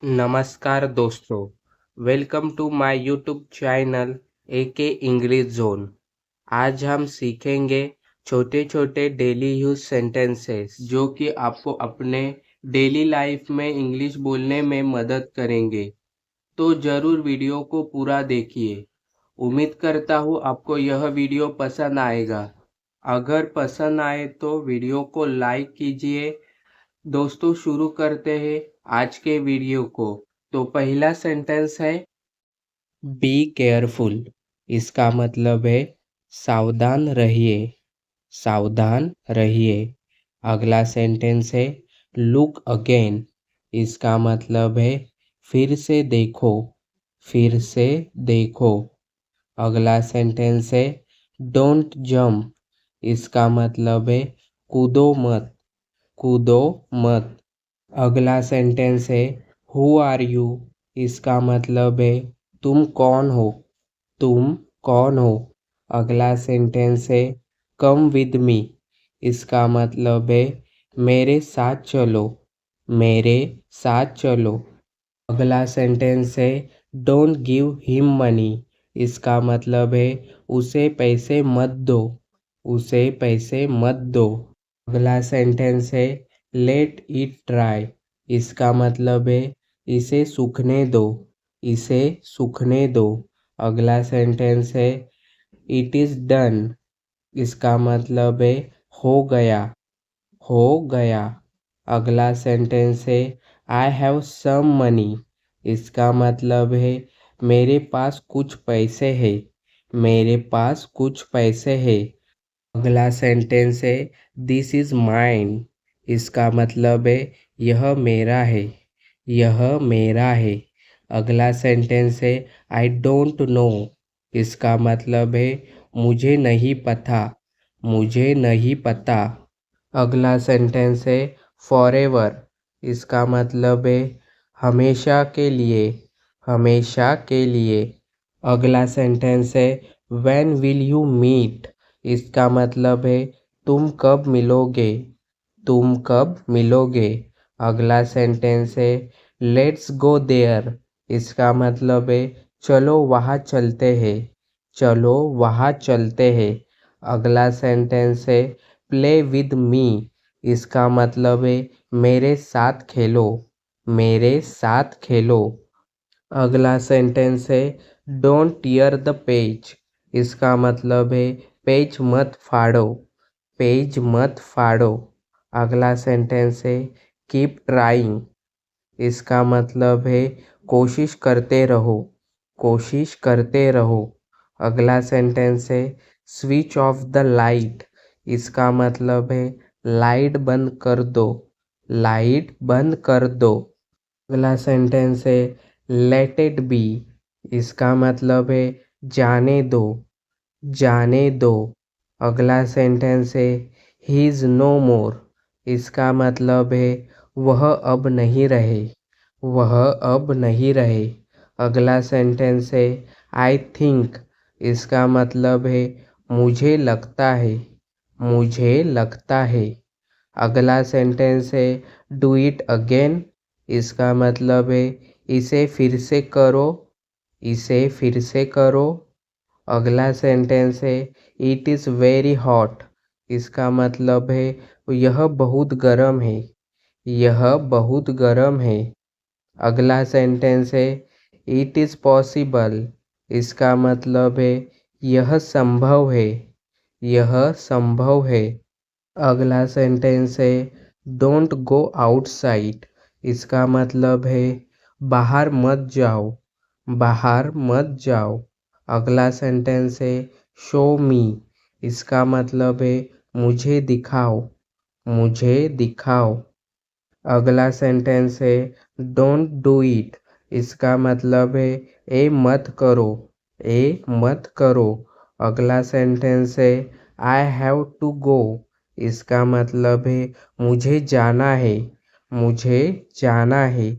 नमस्कार दोस्तों, welcome to my YouTube channel AK English zone. आज हम सीखेंगे छोटे छोटे डेली यूज सेंटेंसेस जो कि आपको अपने डेली लाइफ में इंग्लिश बोलने में मदद करेंगे। तो ज़रूर वीडियो को पूरा देखिए। उम्मीद करता हूँ आपको यह वीडियो पसंद आएगा। अगर पसंद आए तो वीडियो को लाइक कीजिए। दोस्तों शुरू करते हैं आज के वीडियो को। तो पहला सेंटेंस है बी केयरफुल। इसका मतलब है सावधान रहिए, सावधान रहिए। अगला सेंटेंस है लुक अगेन। इसका मतलब है फिर से देखो, फिर से देखो। अगला सेंटेंस है डोंट जंप। इसका मतलब है कूदो मत, कूदो मत। अगला सेंटेंस है हु आर यू। इसका मतलब है तुम कौन हो, तुम कौन हो। अगला सेंटेंस है कम विद मी। इसका मतलब है मेरे साथ चलो, मेरे साथ चलो। अगला सेंटेंस है डोंट गिव हिम मनी। इसका मतलब है उसे पैसे मत दो, उसे पैसे मत दो। अगला सेंटेंस है लेट इट ड्राई। इसका मतलब है इसे सूखने दो, इसे सूखने दो। अगला सेंटेंस है इट इज़ डन। इसका मतलब है हो गया, हो गया। अगला सेंटेंस है आई हैव सम मनी। इसका मतलब है मेरे पास कुछ पैसे हैं, मेरे पास कुछ पैसे हैं। अगला सेंटेंस है दिस इज़ माइन। इसका मतलब है यह मेरा है, यह मेरा है। अगला सेंटेंस है आई डोंट नो। इसका मतलब है मुझे नहीं पता, मुझे नहीं पता। अगला सेंटेंस है फॉरएवर। इसका मतलब है हमेशा के लिए, हमेशा के लिए। अगला सेंटेंस है व्हेन विल यू मीट। इसका मतलब है तुम कब मिलोगे, तुम कब मिलोगे। अगला सेंटेंस है लेट्स गो देयर। इसका मतलब है चलो वहाँ चलते हैं, चलो वहाँ चलते हैं। अगला सेंटेंस है प्ले विद मी। इसका मतलब है मेरे साथ खेलो, मेरे साथ खेलो। अगला सेंटेंस है डोंट टीयर द पेज। इसका मतलब है पेज मत फाड़ो, पेज मत फाड़ो। अगला सेंटेंस है कीप ट्राइंग। इसका मतलब है कोशिश करते रहो, कोशिश करते रहो। अगला सेंटेंस है स्विच ऑफ द लाइट। इसका मतलब है लाइट बंद कर दो, लाइट बंद कर दो। अगला सेंटेंस है लेट इट बी। इसका मतलब है जाने दो, जाने दो। अगला सेंटेंस है ही इज़ नो मोर। इसका मतलब है वह अब नहीं रहे, वह अब नहीं रहे। अगला सेंटेंस है आई थिंक। इसका मतलब है मुझे लगता है, मुझे लगता है। अगला सेंटेंस है डू इट अगेन। इसका मतलब है इसे फिर से करो, इसे फिर से करो। अगला सेंटेंस है इट इज़ वेरी हॉट। इसका मतलब है यह बहुत गर्म है, यह बहुत गर्म है। अगला सेंटेंस है इट इज़ पॉसिबल। इसका मतलब है यह संभव है, यह संभव है। अगला सेंटेंस है डोंट गो आउटसाइड। इसका मतलब है बाहर मत जाओ, बाहर मत जाओ। अगला सेंटेंस है शो मी। इसका मतलब है मुझे दिखाओ, मुझे दिखाओ। अगला सेंटेंस है डोंट डू इट। इसका मतलब है ए मत करो, ए मत करो। अगला सेंटेंस है आई हैव टू गो। इसका मतलब है मुझे जाना है, मुझे जाना है।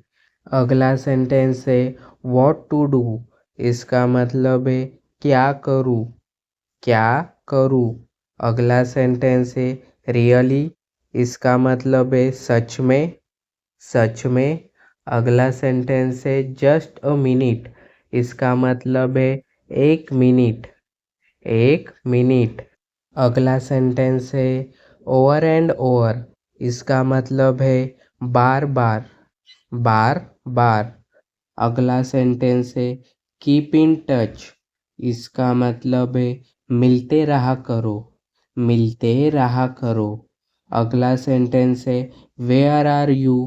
अगला सेंटेंस है व्हाट टू डू। इसका मतलब है क्या करूँ, क्या करूँ। अगला सेंटेंस है रियली। इसका मतलब है सच में, सच में। अगला सेंटेंस है जस्ट अ मिनट। इसका मतलब है एक मिनट, एक मिनट। अगला सेंटेंस है ओवर एंड ओवर। इसका मतलब है बार बार, बार बार। अगला सेंटेंस है कीप इन टच। इसका मतलब है मिलते रहा करो, मिलते रहा करो। अगला सेंटेंस है वेयर आर यू।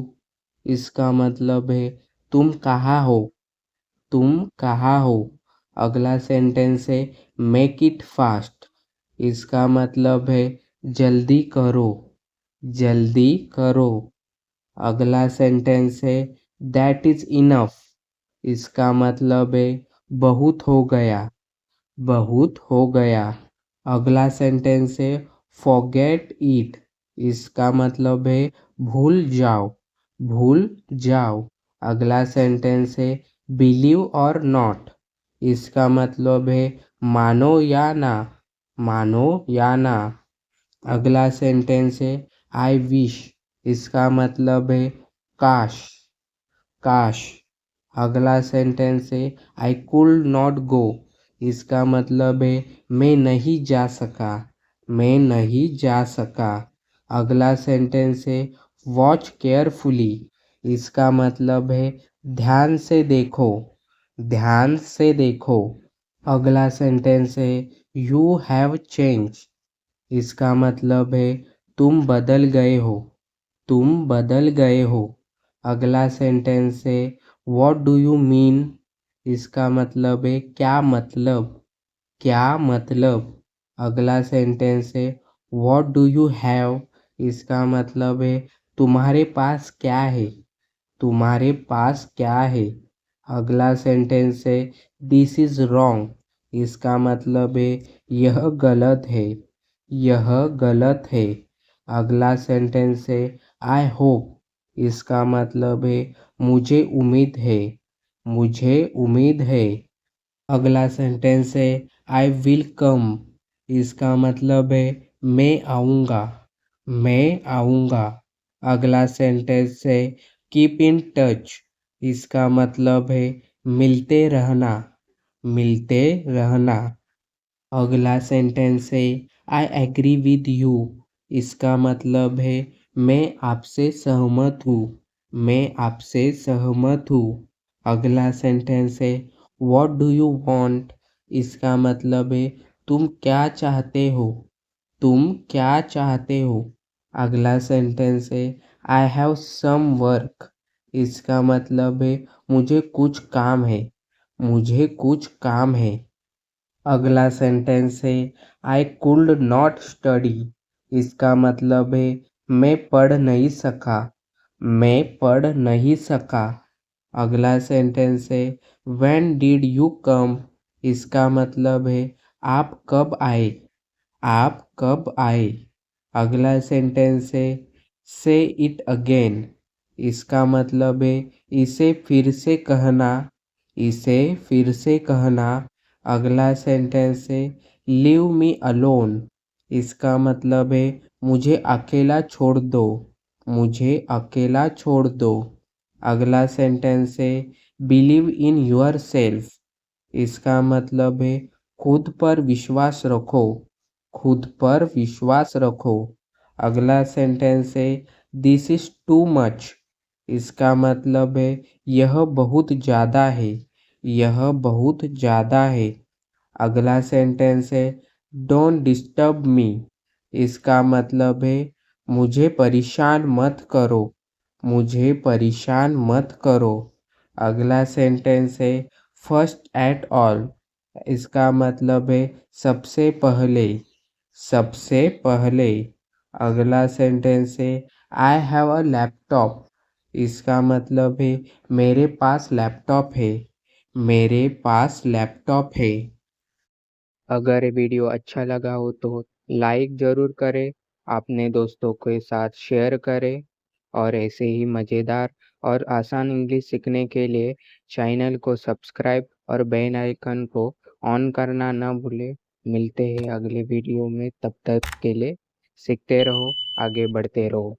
इसका मतलब है तुम कहाँ हो, तुम कहाँ हो। अगला सेंटेंस है मेक इट फास्ट। इसका मतलब है जल्दी करो, जल्दी करो। अगला सेंटेंस है दैट इज इनफ। इसका मतलब है बहुत हो गया, बहुत हो गया। अगला सेंटेंस है फॉरगेट इट। इसका मतलब है भूल जाओ, भूल जाओ। अगला सेंटेंस है बिलीव और नॉट। इसका मतलब है मानो या ना, मानो या ना। अगला सेंटेंस है आई विश। इसका मतलब है काश, काश। अगला सेंटेंस है आई कुड नॉट गो। इसका मतलब है मैं नहीं जा सका, मैं नहीं जा सका। अगला सेंटेंस है वॉच केयरफुली। इसका मतलब है ध्यान से देखो, ध्यान से देखो। अगला सेंटेंस है यू हैव चेंज। इसका मतलब है तुम बदल गए हो, तुम बदल गए हो। अगला सेंटेंस है व्हाट डू यू मीन। इसका मतलब है क्या मतलब, क्या मतलब। अगला सेंटेंस है व्हाट डू यू हैव। इसका मतलब है तुम्हारे पास क्या है, तुम्हारे पास क्या है। अगला सेंटेंस है दिस इज रॉन्ग। इसका मतलब है यह गलत है, यह गलत है। अगला सेंटेंस है आई होप। इसका मतलब है मुझे उम्मीद है, मुझे उम्मीद है। अगला सेंटेंस है आई विल कम। इसका मतलब है मैं आऊँगा, मैं आऊँगा। अगला सेंटेंस है कीप इन टच। इसका मतलब है मिलते रहना, मिलते रहना। अगला सेंटेंस है आई एग्री विद यू। इसका मतलब है मैं आपसे सहमत हूँ, मैं आपसे सहमत हूँ। अगला सेंटेंस है व्हाट डू यू वांट। इसका मतलब है तुम क्या चाहते हो, तुम क्या चाहते हो। अगला सेंटेंस है आई हैव सम वर्क। इसका मतलब है मुझे कुछ काम है, मुझे कुछ काम है। अगला सेंटेंस है आई कुड नॉट स्टडी। इसका मतलब है मैं पढ़ नहीं सका, मैं पढ़ नहीं सका। अगला सेंटेंस है व्हेन डिड यू कम। इसका मतलब है आप कब आए, आप कब आए। अगला सेंटेंस है से इट अगेन। इसका मतलब है इसे फिर से कहना, इसे फिर से कहना। अगला सेंटेंस है लीव मी अलोन। इसका मतलब है मुझे अकेला छोड़ दो, मुझे अकेला छोड़ दो। अगला सेंटेंस है बिलीव इन योर सेल्फ। इसका मतलब है खुद पर विश्वास रखो, खुद पर विश्वास रखो। अगला सेंटेंस है दिस इज टू मच। इसका मतलब है यह बहुत ज़्यादा है, यह बहुत ज़्यादा है। अगला सेंटेंस है डोंट डिस्टर्ब मी। इसका मतलब है मुझे परेशान मत करो, मुझे परेशान मत करो। अगला सेंटेंस है फर्स्ट एट ऑल। इसका मतलब है सबसे पहले, सबसे पहले। अगला सेंटेंस है आई हैव अ लैपटॉप। इसका मतलब है मेरे पास लैपटॉप है, मेरे पास लैपटॉप है। अगर ये वीडियो अच्छा लगा हो तो लाइक ज़रूर करें, अपने दोस्तों के साथ शेयर करें और ऐसे ही मज़ेदार और आसान इंग्लिश सीखने के लिए चैनल को सब्सक्राइब और बेल आइकन को ऑन करना ना भूलें। मिलते हैं अगले वीडियो में, तब तक के लिए सीखते रहो, आगे बढ़ते रहो।